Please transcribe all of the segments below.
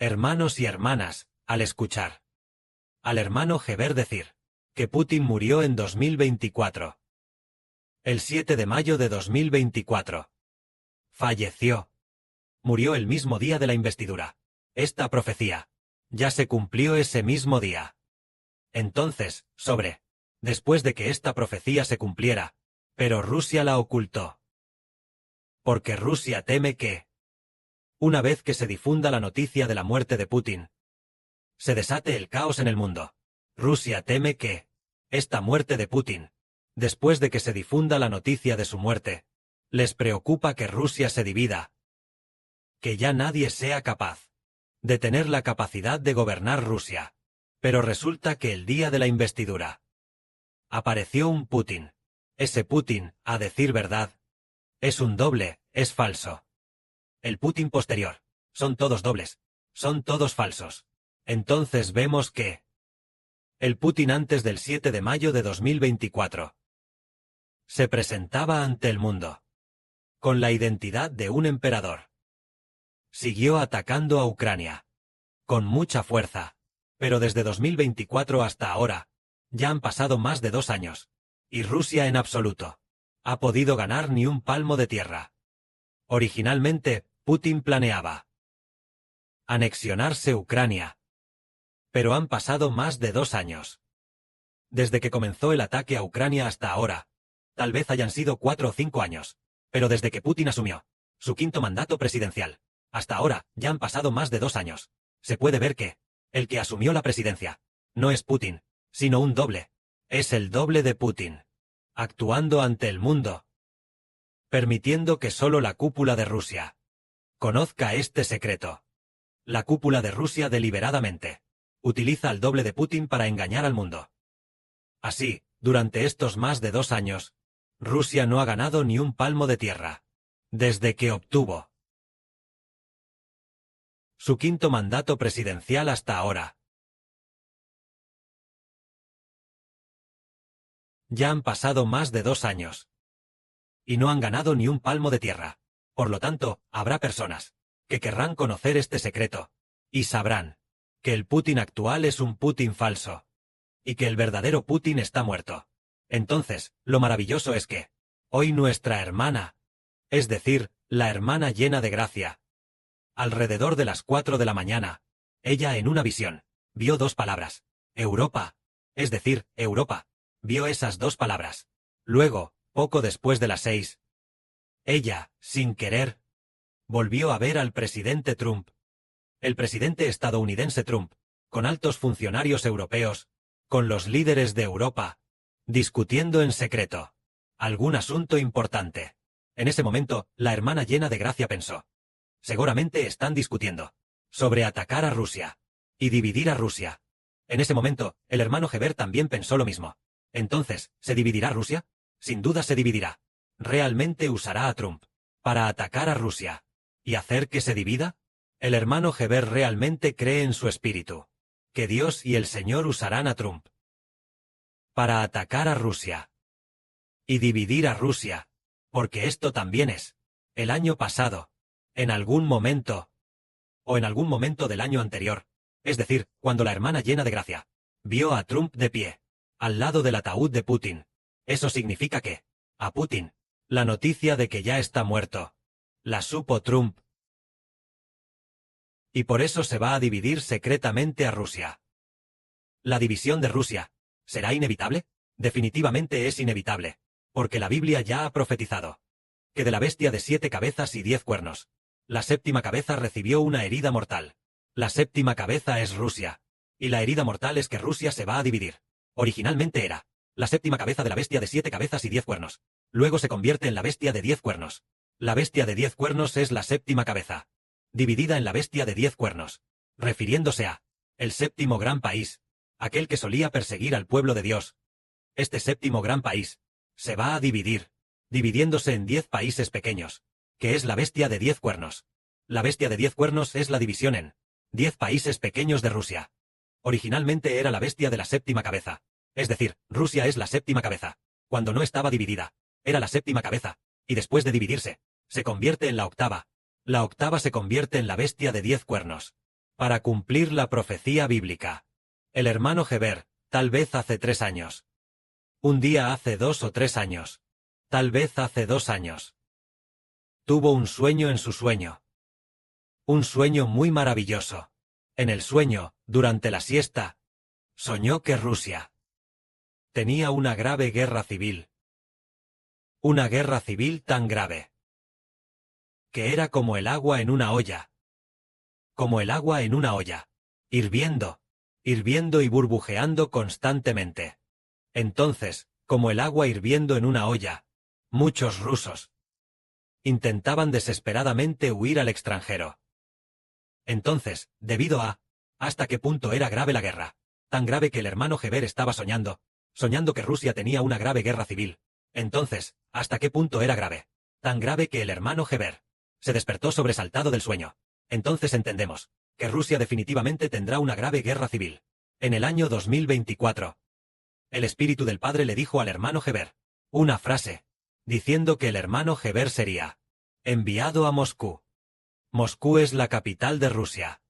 Hermanos y hermanas, al escuchar al hermano Heber decir que Putin murió en 2024. El 7 de mayo de 2024. Falleció. Murió el mismo día de la investidura. Esta profecía ya se cumplió ese mismo día. Entonces, después de que esta profecía se cumpliera, pero Rusia la ocultó. Porque Rusia teme que, una vez que se difunda la noticia de la muerte de Putin, se desate el caos en el mundo. Rusia teme que, esta muerte de Putin, después de que se difunda la noticia de su muerte, les preocupa que Rusia se divida, que ya nadie sea capaz de tener la capacidad de gobernar Rusia. Pero resulta que el día de la investidura apareció un Putin. Ese Putin, a decir verdad, es un doble, es falso. El Putin posterior, son todos dobles, son todos falsos. Entonces vemos que el Putin antes del 7 de mayo de 2024 se presentaba ante el mundo con la identidad de un emperador. Siguió atacando a Ucrania con mucha fuerza, pero desde 2024 hasta ahora ya han pasado más de 2 años, y Rusia en absoluto ha podido ganar ni un palmo de tierra. Originalmente, Putin planeaba anexionarse Ucrania, pero han pasado más de 2 años. Desde que comenzó el ataque a Ucrania hasta ahora, tal vez hayan sido 4 o 5 años, pero desde que Putin asumió su 5º mandato presidencial, hasta ahora ya han pasado más de 2 años. Se puede ver que el que asumió la presidencia no es Putin, sino un doble. Es el doble de Putin, actuando ante el mundo, permitiendo que solo la cúpula de Rusia conozca este secreto. La cúpula de Rusia deliberadamente utiliza al doble de Putin para engañar al mundo. Así, durante estos más de 2 años, Rusia no ha ganado ni un palmo de tierra, desde que obtuvo su 5º mandato presidencial hasta ahora. Ya han pasado más de 2 años, y no han ganado ni un palmo de tierra. Por lo tanto, habrá personas que querrán conocer este secreto, y sabrán que el Putin actual es un Putin falso, y que el verdadero Putin está muerto. Entonces, lo maravilloso es que, hoy nuestra hermana, es decir, la hermana llena de gracia, alrededor de las 4 de la mañana, ella en una visión, vio 2 palabras, Europa, es decir, Europa, vio esas 2 palabras. Luego, poco después de las 6, ella, sin querer, volvió a ver al presidente Trump. El presidente estadounidense Trump, con altos funcionarios europeos, con los líderes de Europa, discutiendo en secreto algún asunto importante. En ese momento, la hermana llena de gracia pensó: seguramente están discutiendo sobre atacar a Rusia y dividir a Rusia. En ese momento, el hermano Heber también pensó lo mismo. Entonces, ¿se dividirá Rusia? Sin duda se dividirá. ¿Realmente usará a Trump para atacar a Rusia y hacer que se divida? El hermano Heber realmente cree en su espíritu que Dios y el Señor usarán a Trump para atacar a Rusia y dividir a Rusia, porque esto también es, el año pasado, en algún momento, o en algún momento del año anterior, es decir, cuando la hermana llena de gracia vio a Trump de pie, al lado del ataúd de Putin. Eso significa que, a Putin, la noticia de que ya está muerto, la supo Trump. Y por eso se va a dividir secretamente a Rusia. ¿La división de Rusia será inevitable? Definitivamente es inevitable, porque la Biblia ya ha profetizado que de la bestia de 7 cabezas y 10 cuernos, la 7ª cabeza recibió una herida mortal. La 7ª cabeza es Rusia, y la herida mortal es que Rusia se va a dividir. Originalmente era la 7ª cabeza de la bestia de 7 cabezas y 10 cuernos. Luego se convierte en la bestia de 10 cuernos. La bestia de 10 cuernos es la 7ª cabeza, dividida en la bestia de 10 cuernos, refiriéndose a el 7º gran país, aquel que solía perseguir al pueblo de Dios. Este 7º gran país se va a dividir, dividiéndose en 10 países pequeños, que es la bestia de 10 cuernos. La bestia de 10 cuernos es la división en 10 países pequeños de Rusia. Originalmente era la bestia de la 7ª cabeza, es decir, Rusia es la 7ª cabeza. Cuando no estaba dividida, era la 7ª cabeza, y después de dividirse, se convierte en la 8ª. La 8ª se convierte en la bestia de 10 cuernos. Para cumplir la profecía bíblica. El hermano Heber, tal vez hace 3 años. Un día hace 2 o 3 años. Tal vez hace 2 años. Tuvo un sueño en su sueño. Un sueño muy maravilloso. En el sueño, durante la siesta, soñó que Rusia tenía una grave guerra civil. Una guerra civil tan grave que era como el agua en una olla. Como el agua en una olla. Hirviendo. Hirviendo y burbujeando constantemente. Entonces, como el agua hirviendo en una olla, muchos rusos intentaban desesperadamente huir al extranjero. Entonces, debido a hasta qué punto era grave la guerra, tan grave que el hermano Heber estaba soñando que Rusia tenía una grave guerra civil. Entonces, hasta qué punto era grave, tan grave que el hermano Heber se despertó sobresaltado del sueño. Entonces entendemos que Rusia definitivamente tendrá una grave guerra civil. En el año 2024. El Espíritu del Padre le dijo al hermano Heber una frase, diciendo que el hermano Heber sería enviado a Moscú. Moscú es la capital de Rusia.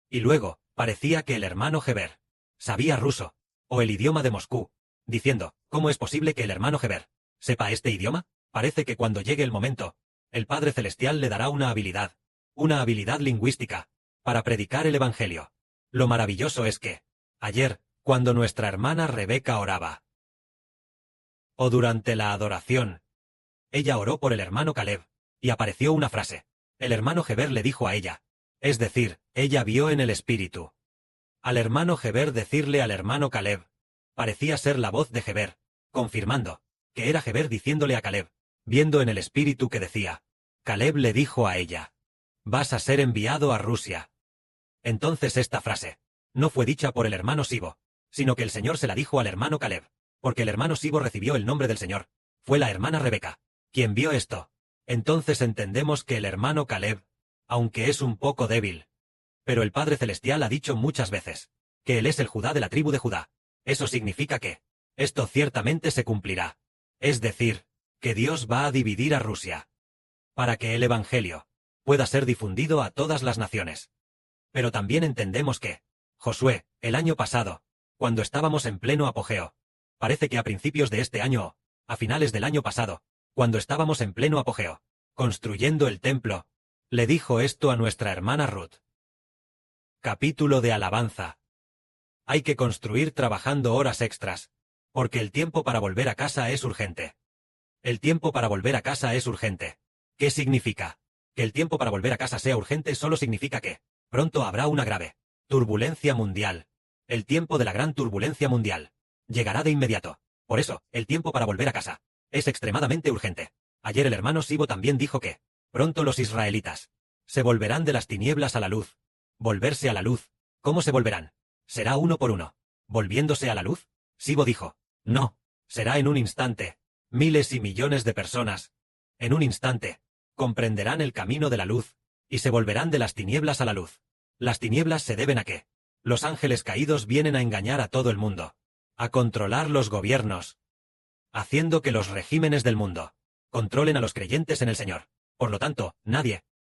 Y luego, parecía que el hermano Heber sabía ruso, o el idioma de Moscú, diciendo, ¿cómo es posible que el hermano Heber sepa este idioma? Parece que cuando llegue el momento, el Padre Celestial le dará una habilidad lingüística, para predicar el Evangelio. Lo maravilloso es que, ayer, cuando nuestra hermana Rebeca oraba, o durante la adoración, ella oró por el hermano Caleb, y apareció una frase. El hermano Heber le dijo a ella, es decir, ella vio en el espíritu al hermano Heber decirle al hermano Caleb, parecía ser la voz de Heber, confirmando que era Heber diciéndole a Caleb, viendo en el espíritu que decía, Caleb le dijo a ella, vas a ser enviado a Rusia. Entonces esta frase no fue dicha por el hermano Sibo, sino que el Señor se la dijo al hermano Caleb, porque el hermano Sibo recibió el nombre del Señor. Fue la hermana Rebeca quien vio esto. Entonces entendemos que el hermano Caleb, aunque es un poco débil, pero el Padre Celestial ha dicho muchas veces que él es el Judá de la tribu de Judá. Eso significa que esto ciertamente se cumplirá. Es decir, que Dios va a dividir a Rusia para que el Evangelio pueda ser difundido a todas las naciones. Pero también entendemos que Josué, el año pasado, cuando estábamos en pleno apogeo, parece que a principios de este año o a finales del año pasado, cuando estábamos en pleno apogeo, construyendo el templo, le dijo esto a nuestra hermana Ruth. Capítulo de alabanza. Hay que construir trabajando horas extras, porque el tiempo para volver a casa es urgente. El tiempo para volver a casa es urgente. ¿Qué significa? Que el tiempo para volver a casa sea urgente solo significa que pronto habrá una grave turbulencia mundial. El tiempo de la gran turbulencia mundial llegará de inmediato. Por eso, el tiempo para volver a casa es extremadamente urgente. Ayer el hermano Sibo también dijo que pronto los israelitas se volverán de las tinieblas a la luz. Volverse a la luz. ¿Cómo se volverán? ¿Será uno por uno volviéndose a la luz? Sibo dijo, no, será en un instante. Miles y millones de personas, en un instante, comprenderán el camino de la luz, y se volverán de las tinieblas a la luz. Las tinieblas se deben a que los ángeles caídos vienen a engañar a todo el mundo, a controlar los gobiernos, haciendo que los regímenes del mundo controlen a los creyentes en el Señor. Por lo tanto,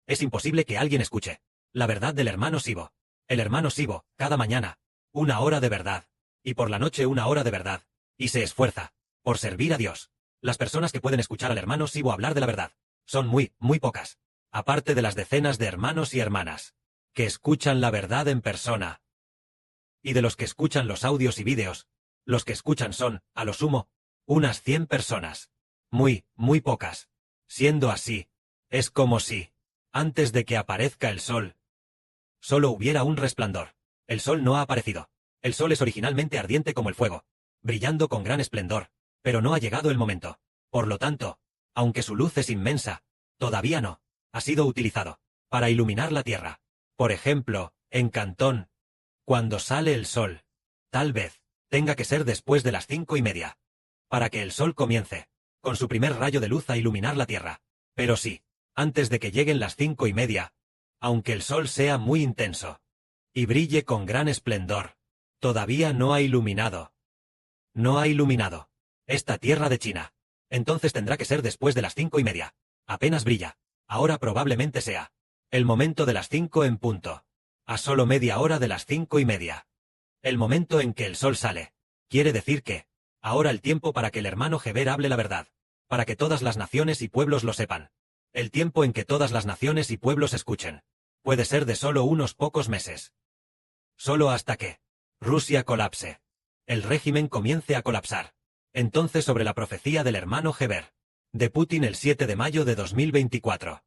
es imposible que alguien escuche la verdad del hermano Sibo. El hermano Sibo, cada mañana, 1 hora de verdad, y por la noche 1 hora de verdad, y se esfuerza por servir a Dios. Las personas que pueden escuchar al hermano Sibo hablar de la verdad son muy, muy pocas, aparte de las decenas de hermanos y hermanas que escuchan la verdad en persona. Y de los que escuchan los audios y vídeos, los que escuchan son, a lo sumo, unas 100 personas. Muy, muy pocas. Siendo así, es como si, antes de que aparezca el sol, solo hubiera un resplandor. El sol no ha aparecido. El sol es originalmente ardiente como el fuego, brillando con gran esplendor, pero no ha llegado el momento. Por lo tanto, aunque su luz es inmensa, todavía no ha sido utilizado para iluminar la tierra. Por ejemplo, en Cantón, cuando sale el sol, tal vez tenga que ser después de las 5:30, para que el sol comience, con su primer rayo de luz a iluminar la tierra. Pero sí, antes de que lleguen las 5:30, aunque el sol sea muy intenso y brille con gran esplendor, todavía no ha iluminado. No ha iluminado esta tierra de China. Entonces tendrá que ser después de las 5:30. Apenas brilla. Ahora probablemente sea el momento de las 5 en punto. A solo media hora de las 5:30. El momento en que el sol sale. Quiere decir que, ahora el tiempo para que el hermano Heber hable la verdad, para que todas las naciones y pueblos lo sepan. El tiempo en que todas las naciones y pueblos escuchen. Puede ser de solo unos pocos meses. Solo hasta que Rusia colapse. El régimen comience a colapsar. Entonces sobre la profecía del hermano Heber. De Putin el 7 de mayo de 2024.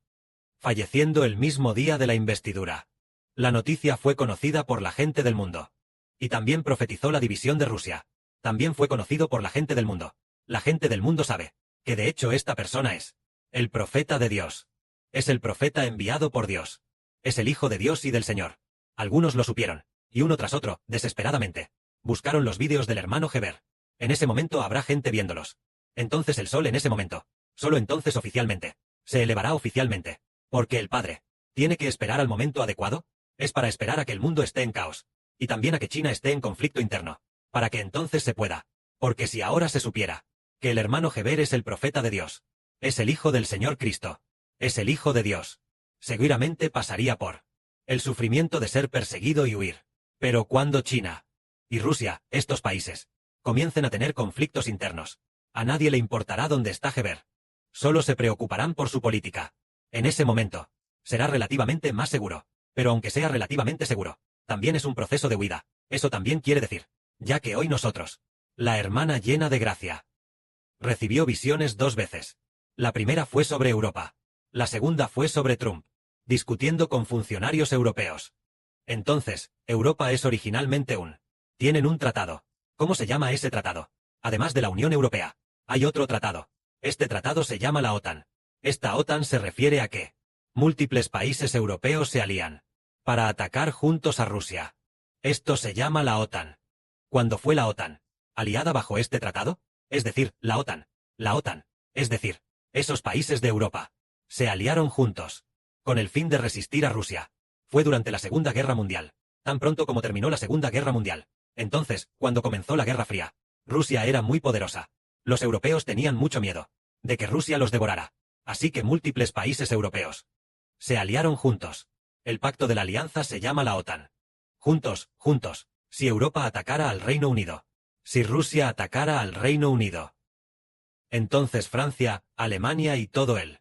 Falleciendo el mismo día de la investidura. La noticia fue conocida por la gente del mundo. Y también profetizó la división de Rusia. También fue conocido por la gente del mundo. La gente del mundo sabe que de hecho esta persona es el profeta de Dios. Es el profeta enviado por Dios. Es el Hijo de Dios y del Señor. Algunos lo supieron, y uno tras otro, desesperadamente, buscaron los vídeos del hermano Heber. En ese momento habrá gente viéndolos. Entonces el sol en ese momento, solo entonces oficialmente, se elevará oficialmente. Porque el Padre tiene que esperar al momento adecuado. Es para esperar a que el mundo esté en caos. Y también a que China esté en conflicto interno. Para que entonces se pueda. Porque si ahora se supiera que el hermano Heber es el profeta de Dios, es el Hijo del Señor Cristo, es el Hijo de Dios, seguramente pasaría por el sufrimiento de ser perseguido y huir. Pero cuando China y Rusia, estos países, comiencen a tener conflictos internos, a nadie le importará dónde está Heber. Solo se preocuparán por su política. En ese momento, será relativamente más seguro. Pero aunque sea relativamente seguro, también es un proceso de huida. Eso también quiere decir, ya que hoy nosotros, la hermana llena de gracia, recibió visiones 2 veces. La primera fue sobre Europa. La segunda fue sobre Trump, discutiendo con funcionarios europeos. Entonces, Europa es originalmente tienen un tratado. ¿Cómo se llama ese tratado? Además de la Unión Europea, hay otro tratado. Este tratado se llama la OTAN. Esta OTAN se refiere a que múltiples países europeos se alían para atacar juntos a Rusia. Esto se llama la OTAN. ¿Cuándo fue la OTAN aliada bajo este tratado? Es decir, la OTAN, es decir, esos países de Europa, se aliaron juntos, con el fin de resistir a Rusia. Fue durante la Segunda Guerra Mundial, tan pronto como terminó la Segunda Guerra Mundial. Entonces, cuando comenzó la Guerra Fría, Rusia era muy poderosa. Los europeos tenían mucho miedo de que Rusia los devorara. Así que múltiples países europeos se aliaron juntos. El pacto de la alianza se llama la OTAN. Juntos, si Europa atacara al Reino Unido. Si Rusia atacara al Reino Unido. Entonces Francia, Alemania y todo el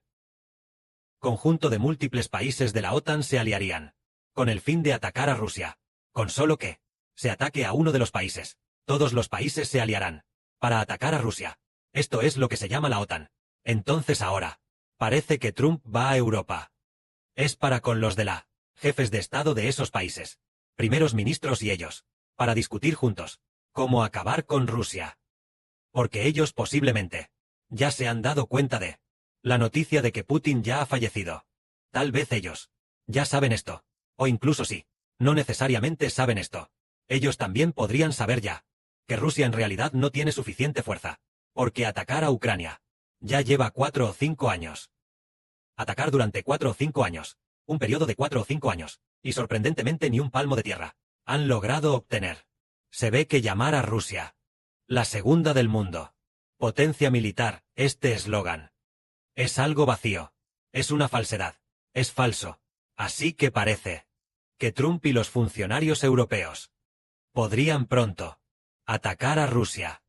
conjunto de múltiples países de la OTAN se aliarían, con el fin de atacar a Rusia. Con solo que se ataque a uno de los países, todos los países se aliarán para atacar a Rusia. Esto es lo que se llama la OTAN. Entonces ahora, parece que Trump va a Europa. Es para con los de la jefes de Estado de esos países, primeros ministros y ellos, para discutir juntos cómo acabar con Rusia. Porque ellos posiblemente ya se han dado cuenta de la noticia de que Putin ya ha fallecido. Tal vez ellos ya saben esto, o incluso sí, no necesariamente saben esto. Ellos también podrían saber ya que Rusia en realidad no tiene suficiente fuerza, porque atacar a Ucrania ya lleva 4 o 5 años. Atacar durante 4 o 5 años, un periodo de 4 o 5 años, y sorprendentemente ni un palmo de tierra, han logrado obtener. Se ve que llamar a Rusia la segunda del mundo, potencia militar, este eslogan, es algo vacío, es una falsedad, es falso. Así que parece que Trump y los funcionarios europeos podrían pronto atacar a Rusia.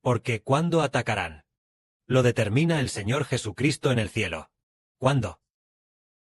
Porque ¿cuándo atacarán? Lo determina el Señor Jesucristo en el cielo. ¿Cuándo?